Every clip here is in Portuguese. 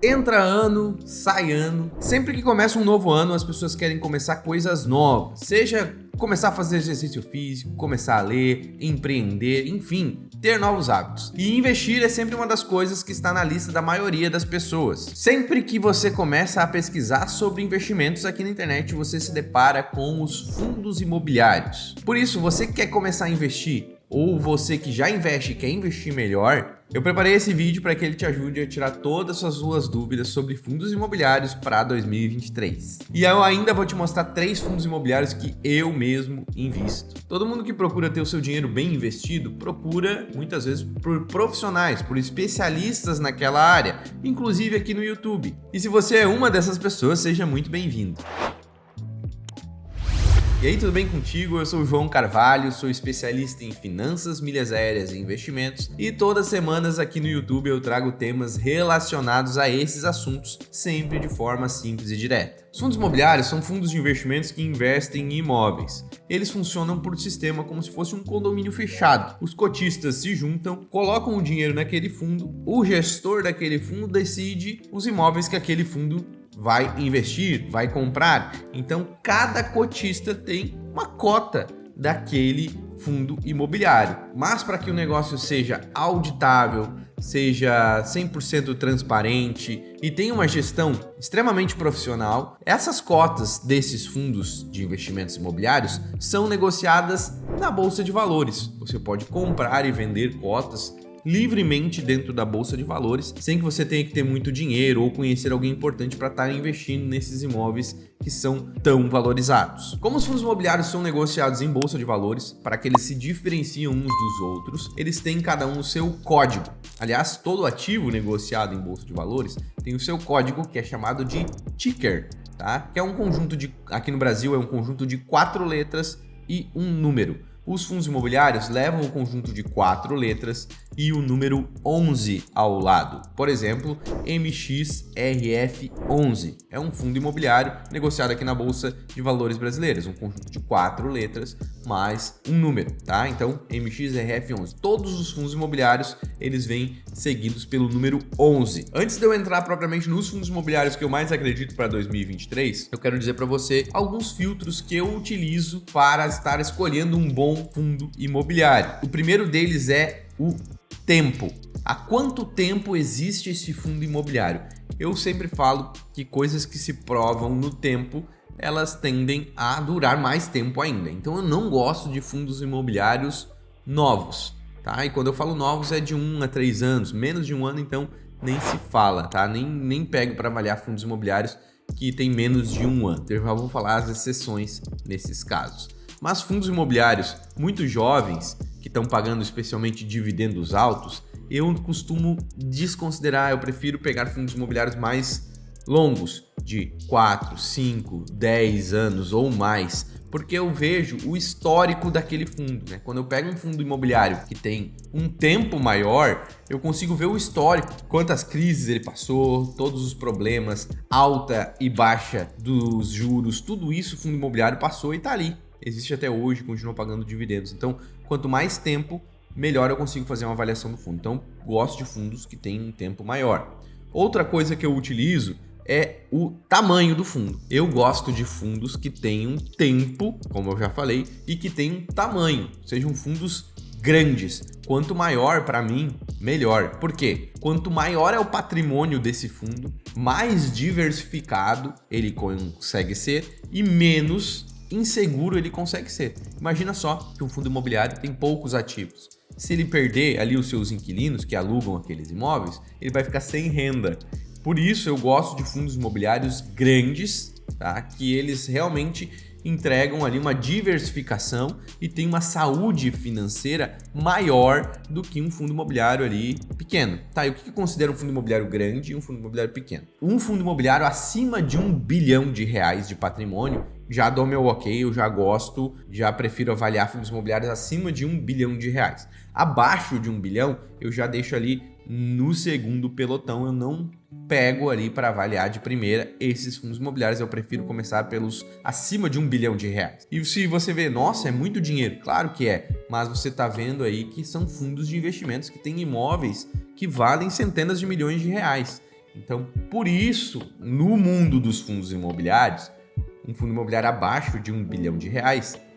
Entra ano, sai ano. Sempre que começa um novo ano, as pessoas querem começar coisas novas. Seja começar a fazer exercício físico, começar a ler, empreender, enfim, ter novos hábitos. E investir é sempre uma das coisas que está na lista da maioria das pessoas. Sempre que você começa a pesquisar sobre investimentos aqui na internet, você se depara com os fundos imobiliários. Por isso, você que quer começar a investir, ou você que já investe e quer investir melhor, eu preparei esse vídeo para que ele te ajude a tirar todas as suas dúvidas sobre fundos imobiliários para 2023. E eu ainda vou te mostrar 3 fundos imobiliários que eu mesmo invisto. Todo mundo que procura ter o seu dinheiro bem investido, procura muitas vezes por profissionais, por especialistas naquela área, inclusive aqui no YouTube. E se você é uma dessas pessoas, seja muito bem-vindo. E aí, tudo bem contigo? Eu sou o João Carvalho, sou especialista em finanças, milhas aéreas e investimentos, e todas as semanas aqui no YouTube eu trago temas relacionados a esses assuntos, sempre de forma simples e direta. Os fundos imobiliários são fundos de investimentos que investem em imóveis. Eles funcionam por sistema como se fosse um condomínio fechado. Os cotistas se juntam, colocam o dinheiro naquele fundo, o gestor daquele fundo decide os imóveis que aquele fundo vai investir, vai comprar. Então, cada cotista tem uma cota daquele fundo imobiliário. Mas para que o negócio seja auditável, seja 100% transparente e tenha uma gestão extremamente profissional, essas cotas desses fundos de investimentos imobiliários são negociadas na Bolsa de Valores. Você pode comprar e vender cotas livremente dentro da Bolsa de Valores, sem que você tenha que ter muito dinheiro ou conhecer alguém importante para estar investindo nesses imóveis que são tão valorizados. Como os fundos imobiliários são negociados em Bolsa de Valores, para que eles se diferenciem uns dos outros, eles têm cada um o seu código. Aliás, todo ativo negociado em Bolsa de Valores tem o seu código, que é chamado de ticker, tá? Que é um conjunto de, aqui no Brasil, é um conjunto de 4 letras e um número. Os fundos imobiliários levam o conjunto de 4 letras e o número 11 ao lado. Por exemplo, MXRF11 é um fundo imobiliário negociado aqui na Bolsa de Valores brasileiras, um conjunto de 4 letras mais um número, tá? Então, MXRF11. Todos os fundos imobiliários, eles vêm seguidos pelo número 11. Antes de eu entrar propriamente nos fundos imobiliários que eu mais acredito para 2023, eu quero dizer para você alguns filtros que eu utilizo para estar escolhendo um bom fundo imobiliário. O primeiro deles é o tempo. Há quanto tempo existe esse fundo imobiliário? Eu sempre falo que coisas que se provam no tempo, elas tendem a durar mais tempo ainda. Então eu não gosto de fundos imobiliários novos, tá? E quando eu falo novos é de 1 a 3 anos, menos de 1 ano então nem se fala, tá? Nem pego para avaliar fundos imobiliários que tem menos de 1 ano. Eu já vou falar as exceções nesses casos. Mas fundos imobiliários muito jovens, que estão pagando especialmente dividendos altos, eu costumo desconsiderar, eu prefiro pegar fundos imobiliários mais longos, de 4, 5, 10 anos ou mais, porque eu vejo o histórico daquele fundo, né? Quando eu pego um fundo imobiliário que tem um tempo maior, eu consigo ver o histórico, quantas crises ele passou, todos os problemas, alta e baixa dos juros, tudo isso o fundo imobiliário passou e está ali. Existe até hoje, continua pagando dividendos. Então, quanto mais tempo, melhor eu consigo fazer uma avaliação do fundo. Então, gosto de fundos que têm um tempo maior. Outra coisa que eu utilizo é o tamanho do fundo. Eu gosto de fundos que têm um tempo, como eu já falei, e que têm um tamanho, sejam fundos grandes. Quanto maior, para mim, melhor. Por quê? Quanto maior é o patrimônio desse fundo, mais diversificado ele consegue ser e menos inseguro ele consegue ser. Imagina só que um fundo imobiliário tem poucos ativos. Se ele perder ali os seus inquilinos que alugam aqueles imóveis, ele vai ficar sem renda. Por isso eu gosto de fundos imobiliários grandes, tá? Que eles realmente entregam ali uma diversificação e tem uma saúde financeira maior do que um fundo imobiliário ali pequeno. Tá, e o que eu considero um fundo imobiliário grande e um fundo imobiliário pequeno? Um fundo imobiliário acima de R$1 bilhão de patrimônio, já dou meu ok, eu já gosto, já prefiro avaliar fundos imobiliários acima de R$1 bilhão. Abaixo de 1 bilhão, eu já deixo ali no segundo pelotão, eu não pego ali para avaliar de primeira esses fundos imobiliários, eu prefiro começar pelos acima de R$1 bilhão. E se você vê, nossa, é muito dinheiro, claro que é, mas você tá vendo aí que são fundos de investimentos que têm imóveis que valem centenas de milhões de reais. Então, por isso, no mundo dos fundos imobiliários, um fundo imobiliário abaixo de R$1 bilhão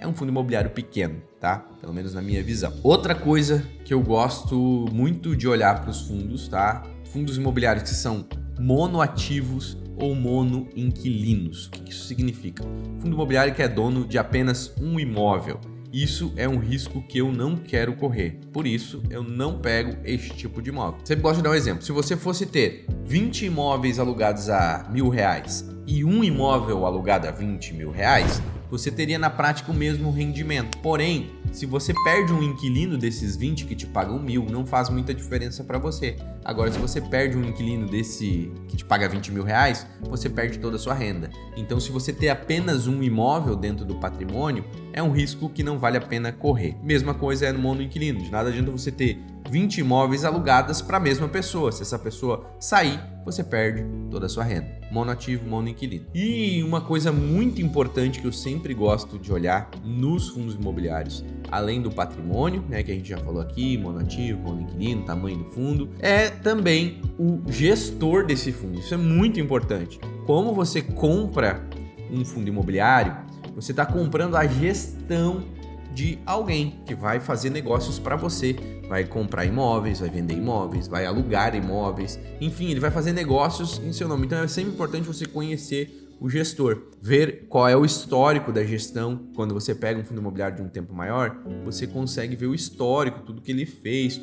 é um fundo imobiliário pequeno, tá? Pelo menos na minha visão. Outra coisa que eu gosto muito de olhar para os fundos, tá? Fundos imobiliários que são monoativos ou monoinquilinos. O que isso significa? Fundo imobiliário que é dono de apenas um imóvel. Isso é um risco que eu não quero correr. Por isso, eu não pego este tipo de imóvel. Sempre gosto de dar um exemplo. Se você fosse ter 20 imóveis alugados a R$1.000 e um imóvel alugado a R$20.000, você teria na prática o mesmo rendimento. Porém, se você perde um inquilino desses 20 que te pagam 1.000, não faz muita diferença para você. Agora, se você perde um inquilino desse que te paga R$20.000, você perde toda a sua renda. Então, se você ter apenas um imóvel dentro do patrimônio, é um risco que não vale a pena correr. Mesma coisa é no monoinquilino. De nada adianta você ter 20 imóveis alugados para a mesma pessoa. Se essa pessoa sair, você perde toda a sua renda. Monoativo, monoinquilino. E uma coisa muito importante que eu sempre gosto de olhar nos fundos imobiliários, além do patrimônio, né, que a gente já falou aqui, monoativo, monoinquilino, tamanho do fundo, é também o gestor desse fundo. Isso é muito importante. Como você compra um fundo imobiliário, você está comprando a gestão de alguém que vai fazer negócios para você, vai comprar imóveis, vai vender imóveis, vai alugar imóveis, enfim, ele vai fazer negócios em seu nome. Então é sempre importante você conhecer o gestor, ver qual é o histórico da gestão. Quando você pega um fundo imobiliário de um tempo maior, você consegue ver o histórico, tudo que ele fez,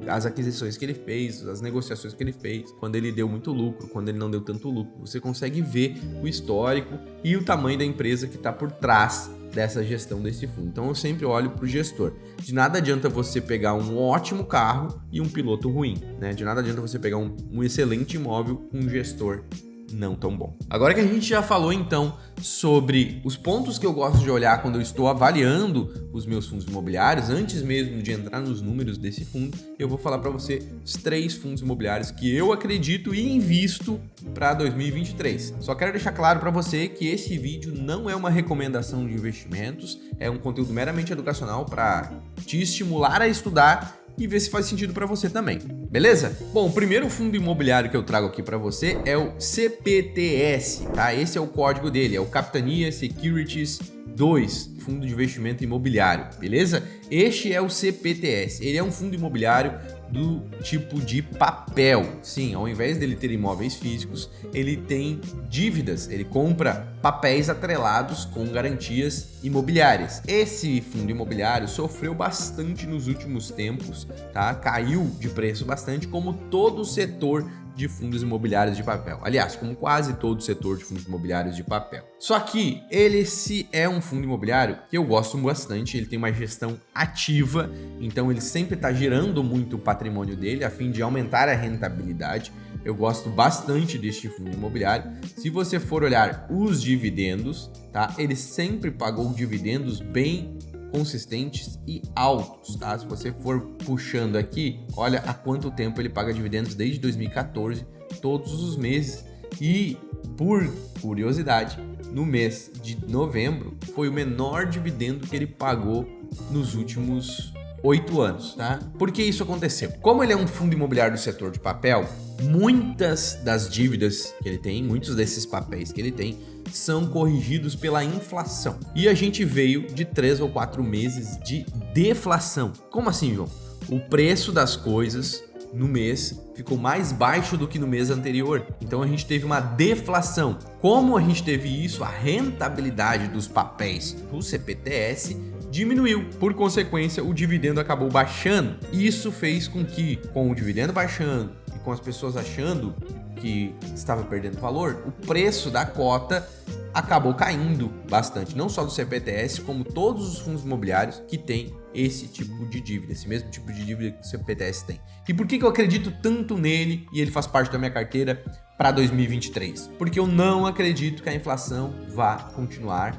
as aquisições que ele fez, as negociações que ele fez, quando ele deu muito lucro, quando ele não deu tanto lucro. Você consegue ver o histórico e o tamanho da empresa que está por trás dessa gestão desse fundo. Então eu sempre olho para o gestor. De nada adianta você pegar um ótimo carro e um piloto ruim, né? De nada adianta você pegar um excelente imóvel com um gestor não tão bom. Agora que a gente já falou então sobre os pontos que eu gosto de olhar quando eu estou avaliando os meus fundos imobiliários, antes mesmo de entrar nos números desse fundo, eu vou falar para você os 3 fundos imobiliários que eu acredito e invisto para 2023. Só quero deixar claro para você que esse vídeo não é uma recomendação de investimentos, é um conteúdo meramente educacional para te estimular a estudar e ver se faz sentido para você também, beleza? Bom, o primeiro fundo imobiliário que eu trago aqui para você é o CPTS, tá? Esse é o código dele, é o Capitania Securities 2, Fundo de Investimento Imobiliário, beleza? Este é o CPTS, ele é um fundo imobiliário do tipo de papel. Sim, ao invés dele ter imóveis físicos, ele tem dívidas, ele compra papéis atrelados com garantias imobiliárias. Esse fundo imobiliário sofreu bastante nos últimos tempos, tá? Caiu de preço bastante, como todo o setor de fundos imobiliários de papel. Aliás, como quase todo o setor de fundos imobiliários de papel. Só que esse é um fundo imobiliário que eu gosto bastante, ele tem uma gestão ativa, então ele sempre está gerando muito o patrimônio dele a fim de aumentar a rentabilidade. Eu gosto bastante deste fundo imobiliário. Se você for olhar os dividendos, tá? Ele sempre pagou dividendos bem consistentes e altos, tá? Se você for puxando aqui, olha há quanto tempo ele paga dividendos desde 2014, todos os meses. E, por curiosidade, no mês de novembro foi o menor dividendo que ele pagou nos últimos 8 anos, tá? Por que isso aconteceu? Como ele é um fundo imobiliário do setor de papel, muitas das dívidas que ele tem, muitos desses papéis que ele tem, são corrigidos pela inflação. E a gente veio de 3 ou 4 meses de deflação. Como assim, João? O preço das coisas no mês ficou mais baixo do que no mês anterior. Então a gente teve uma deflação. Como a gente teve isso, a rentabilidade dos papéis do CPTS diminuiu. Por consequência, o dividendo acabou baixando. Isso fez com que, com o dividendo baixando e com as pessoas achando que estava perdendo valor, o preço da cota acabou caindo bastante. Não só do CPTS, como todos os fundos imobiliários que têm esse tipo de dívida, esse mesmo tipo de dívida que o CPTS tem. E por que eu acredito tanto nele e ele faz parte da minha carteira para 2023? Porque eu não acredito que a inflação vá continuar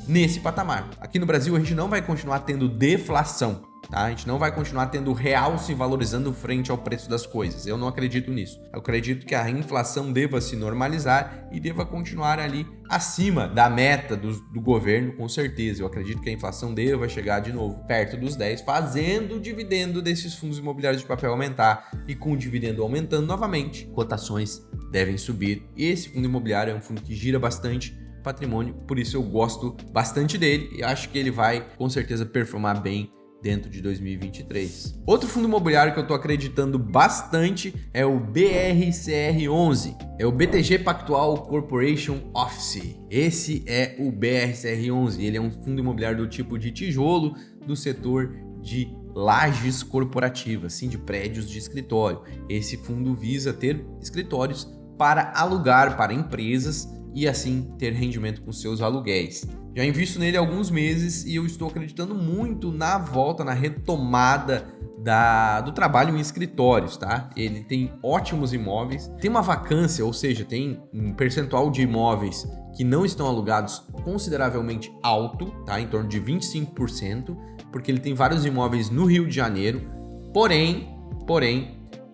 nesse patamar. Aqui no Brasil a gente não vai continuar tendo deflação. tá? A gente não vai continuar tendo o real se valorizando frente ao preço das coisas. Eu não acredito nisso. Eu acredito que a inflação deva se normalizar e deva continuar ali acima da meta do governo, com certeza. Eu acredito que a inflação deva chegar de novo perto dos 10, fazendo o dividendo desses fundos imobiliários de papel aumentar. E com o dividendo aumentando novamente, cotações devem subir. E esse fundo imobiliário é um fundo que gira bastante patrimônio, por isso eu gosto bastante dele e acho que ele vai com certeza performar bem dentro de 2023. Outro fundo imobiliário que eu estou acreditando bastante é o BRCR11, é o BTG Pactual Corporation Office. Esse é o BRCR11, ele é um fundo imobiliário do tipo de tijolo do setor de lajes corporativas, sim, de prédios de escritório. Esse fundo visa ter escritórios para alugar para empresas e assim ter rendimento com seus aluguéis. Já invisto nele há alguns meses e eu estou acreditando muito na volta, na retomada do trabalho em escritórios, tá? Ele tem ótimos imóveis, tem uma vacância, ou seja, tem um percentual de imóveis que não estão alugados consideravelmente alto, tá? Em torno de 25%, porque ele tem vários imóveis no Rio de Janeiro, porém,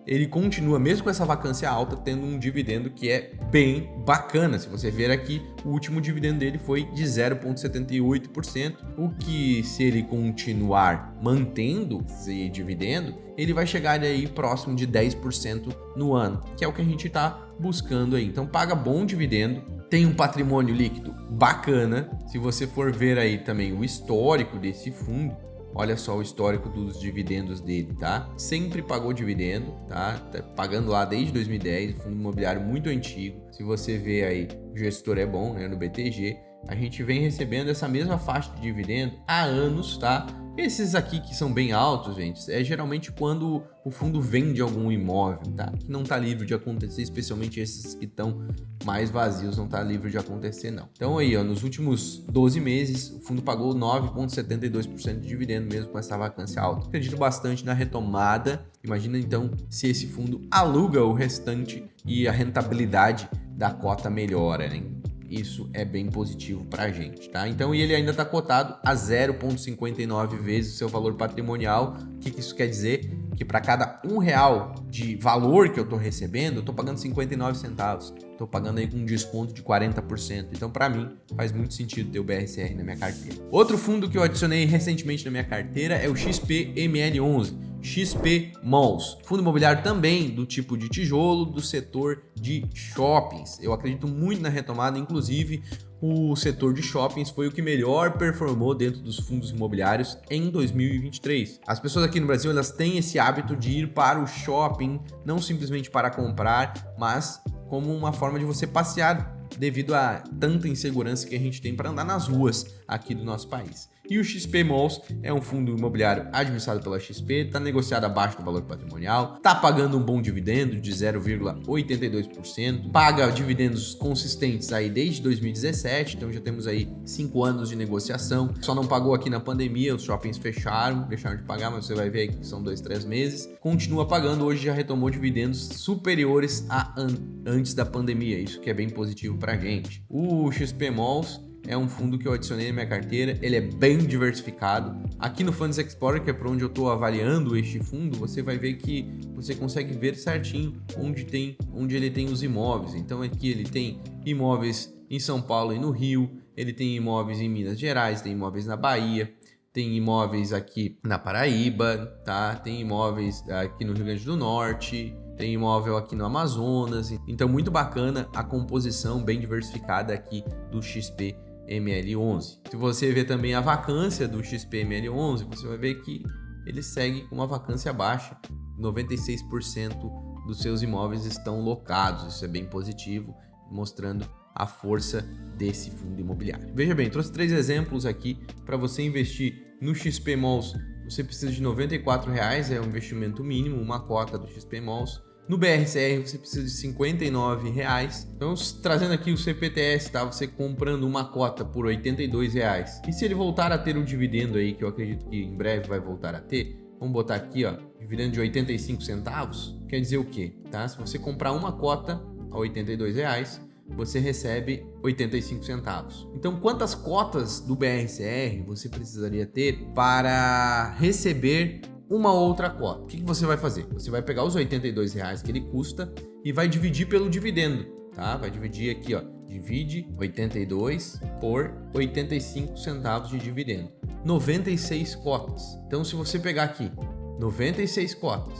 ele continua, mesmo com essa vacância alta, tendo um dividendo que é bem bacana. Se você ver aqui, o último dividendo dele foi de 0,78%, o que, se ele continuar mantendo esse dividendo, ele vai chegar aí próximo de 10% no ano, que é o que a gente está buscando aí. Então paga bom dividendo, tem um patrimônio líquido bacana. Se você for ver aí também o histórico desse fundo, olha só o histórico dos dividendos dele, tá? Sempre pagou dividendo, tá? Tá pagando lá desde 2010, fundo imobiliário muito antigo. Se você vê aí, o gestor é bom, né? No BTG, a gente vem recebendo essa mesma faixa de dividendo há anos, tá? Esses aqui que são bem altos, gente, é geralmente quando o fundo vende algum imóvel, tá? Que não tá livre de acontecer, especialmente esses que estão mais vazios, não tá livre de acontecer, não. Então aí, ó, nos últimos 12 meses, o fundo pagou 9,72% de dividendo mesmo com essa vacância alta. Acredito bastante na retomada. Imagina então se esse fundo aluga o restante e a rentabilidade da cota melhora, né? Isso é bem positivo para a gente, tá? Então, e ele ainda está cotado a 0,59 vezes o seu valor patrimonial. O que isso quer dizer? Que para cada R$1 de valor que eu estou recebendo, eu estou pagando 59 centavos. Estou pagando aí com um desconto de 40%. Então, para mim, faz muito sentido ter o BRCR na minha carteira. Outro fundo que eu adicionei recentemente na minha carteira é o XPML11. XP Malls, fundo imobiliário também do tipo de tijolo do setor de shoppings. Eu acredito muito na retomada, inclusive o setor de shoppings foi o que melhor performou dentro dos fundos imobiliários em 2023. As pessoas aqui no Brasil, elas têm esse hábito de ir para o shopping, não simplesmente para comprar, mas como uma forma de você passear devido a tanta insegurança que a gente tem para andar nas ruas aqui do nosso país. E o XP Malls é um fundo imobiliário administrado pela XP, está negociado abaixo do valor patrimonial, está pagando um bom dividendo de 0,82%, paga dividendos consistentes aí desde 2017, então já temos aí 5 anos de negociação. Só não pagou aqui na pandemia, os shoppings fecharam, deixaram de pagar, mas você vai ver aí que são 2-3 meses. Continua pagando, hoje já retomou dividendos superiores a antes da pandemia, isso que é bem positivo pra gente. O XP Malls é um fundo que eu adicionei na minha carteira, ele é bem diversificado. Aqui no Funds Explorer, que é para onde eu estou avaliando este fundo, você vai ver que você consegue ver certinho onde ele tem os imóveis. Então aqui ele tem imóveis em São Paulo e no Rio, ele tem imóveis em Minas Gerais, tem imóveis na Bahia, tem imóveis aqui na Paraíba, tá? Tem imóveis aqui no Rio Grande do Norte, tem imóvel aqui no Amazonas. Então muito bacana a composição bem diversificada aqui do XP ML11. Se você ver também a vacância do XPML11, você vai ver que ele segue com uma vacância baixa, 96% dos seus imóveis estão locados, isso é bem positivo, mostrando a força desse fundo imobiliário. Veja bem, trouxe 3 exemplos aqui para você investir no XP Malls. Você precisa de R$ 94,00, é um investimento mínimo, uma cota do XP Malls. No BRCR você precisa de R$ 59,00. Então, trazendo aqui o CPTS, tá? Você comprando uma cota por R$ 82,00. E se ele voltar a ter um dividendo aí, que eu acredito que em breve vai voltar a ter, vamos botar aqui, ó, dividendo de 85 centavos, quer dizer o quê? Tá? Se você comprar uma cota a R$ 82,00, você recebe 85 centavos. Então, quantas cotas do BRCR você precisaria ter para receber uma outra cota? O que você vai fazer? Você vai pegar os R$82 que ele custa e vai dividir pelo dividendo, tá? Vai dividir aqui, ó, divide 82 por 85 centavos de dividendo. 96 cotas. Então, se você pegar aqui 96 cotas,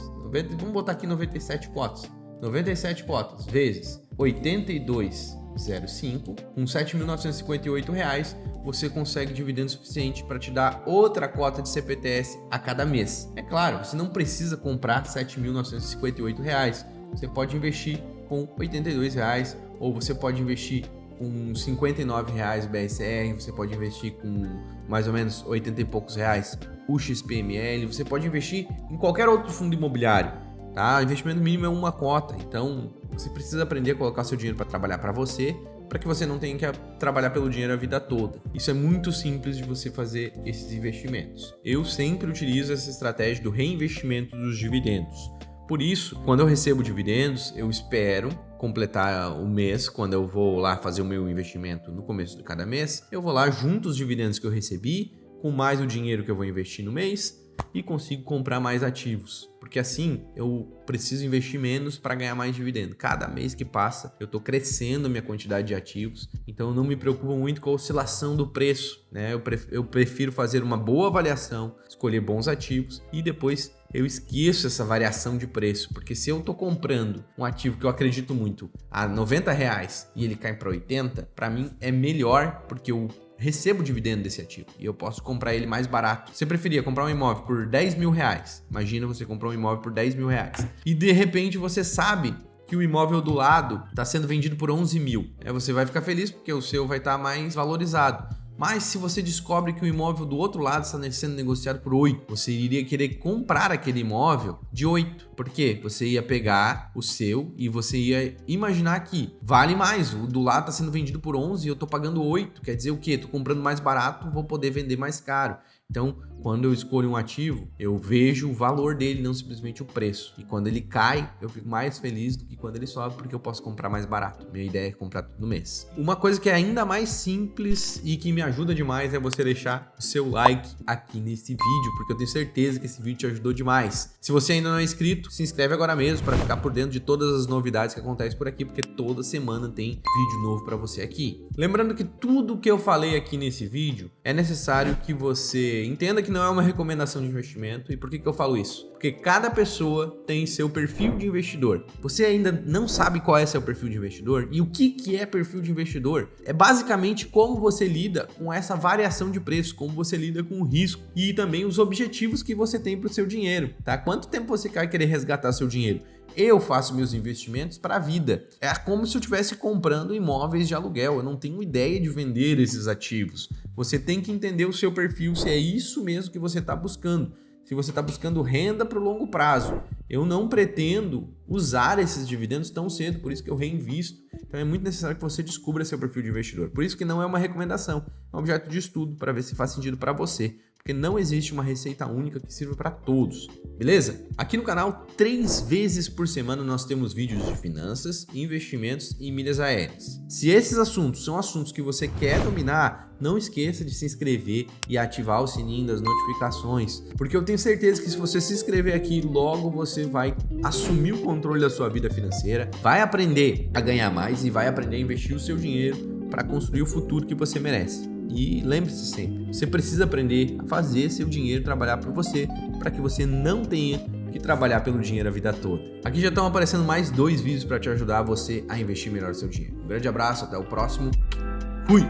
vamos botar aqui 97 cotas. 97 cotas vezes 82,05, com R$ 7.958, você consegue dividendo suficiente para te dar outra cota de CPTS a cada mês. É claro, você não precisa comprar R$ 7.958. Você pode investir com R$ 82, ou você pode investir com R$ 59 BRCR, você pode investir com mais ou menos 80 e poucos reais o XPML, você pode investir em qualquer outro fundo imobiliário, tá? O investimento mínimo é uma cota, então você precisa aprender a colocar seu dinheiro para trabalhar para você, para que você não tenha que trabalhar pelo dinheiro a vida toda. Isso é muito simples de você fazer esses investimentos. Eu sempre utilizo essa estratégia do reinvestimento dos dividendos. Por isso, quando eu recebo dividendos, eu espero completar o mês, quando eu vou lá fazer o meu investimento no começo de cada mês, eu vou lá junto os dividendos que eu recebi, com mais o dinheiro que eu vou investir no mês, e consigo comprar mais ativos. Porque assim, eu preciso investir menos para ganhar mais dividendo. Cada mês que passa, eu estou crescendo a minha quantidade de ativos, então eu não me preocupo muito com a oscilação do preço, né? Eu prefiro fazer uma boa avaliação, escolher bons ativos e depois eu esqueço essa variação de preço, porque se eu estou comprando um ativo que eu acredito muito a R$90 e ele cai para 80, para mim é melhor, porque eu recebo dividendo desse ativo e eu posso comprar ele mais barato. Você preferia comprar um imóvel por R$10.000? Imagina você comprar um imóvel por R$10.000 e de repente você sabe que o imóvel do lado está sendo vendido por 11 mil. Você vai ficar feliz porque o seu vai estar mais valorizado. Mas se você descobre que o imóvel do outro lado está sendo negociado por 8, você iria querer comprar aquele imóvel de 8. Por quê? Você ia pegar o seu e você ia imaginar que vale mais. O do lado está sendo vendido por 11 e eu estou pagando 8. Quer dizer o quê? Estou comprando mais barato, vou poder vender mais caro. Então, quando eu escolho um ativo, eu vejo o valor dele, não simplesmente o preço. E quando ele cai, eu fico mais feliz do que quando ele sobe, porque eu posso comprar mais barato. Minha ideia é comprar tudo no mês. Uma coisa que é ainda mais simples e que me ajuda demais é você deixar o seu like aqui nesse vídeo, porque eu tenho certeza que esse vídeo te ajudou demais. Se você ainda não é inscrito, se inscreve agora mesmo para ficar por dentro de todas as novidades que acontecem por aqui, porque toda semana tem vídeo novo para você aqui. Lembrando que tudo que eu falei aqui nesse vídeo é necessário que você entenda que não é uma recomendação de investimento. E por que eu falo isso? Porque cada pessoa tem seu perfil de investidor. Você ainda não sabe qual é seu perfil de investidor? E o que é perfil de investidor? É basicamente como você lida com essa variação de preço, como você lida com o risco e também os objetivos que você tem para o seu dinheiro, tá? Quanto tempo você vai querer resgatar seu dinheiro? Eu faço meus investimentos para a vida. É como se eu estivesse comprando imóveis de aluguel. Eu não tenho ideia de vender esses ativos. Você tem que entender o seu perfil, se é isso mesmo que você está buscando. Se você está buscando renda para o longo prazo. Eu não pretendo usar esses dividendos tão cedo, por isso que eu reinvisto. Então é muito necessário que você descubra seu perfil de investidor. Por isso que não é uma recomendação, é um objeto de estudo para ver se faz sentido para você. Porque não existe uma receita única que sirva para todos, beleza? Aqui no canal, 3 vezes por semana nós temos vídeos de finanças, investimentos e milhas aéreas. Se esses assuntos são assuntos que você quer dominar, não esqueça de se inscrever e ativar o sininho das notificações, porque eu tenho certeza que se você se inscrever aqui, logo você vai assumir o controle da sua vida financeira, vai aprender a ganhar mais e vai aprender a investir o seu dinheiro para construir o futuro que você merece. E lembre-se sempre, você precisa aprender a fazer seu dinheiro trabalhar por você, para que você não tenha que trabalhar pelo dinheiro a vida toda. Aqui já estão aparecendo mais 2 vídeos para te ajudar você a investir melhor seu dinheiro. Um grande abraço, até o próximo. Fui!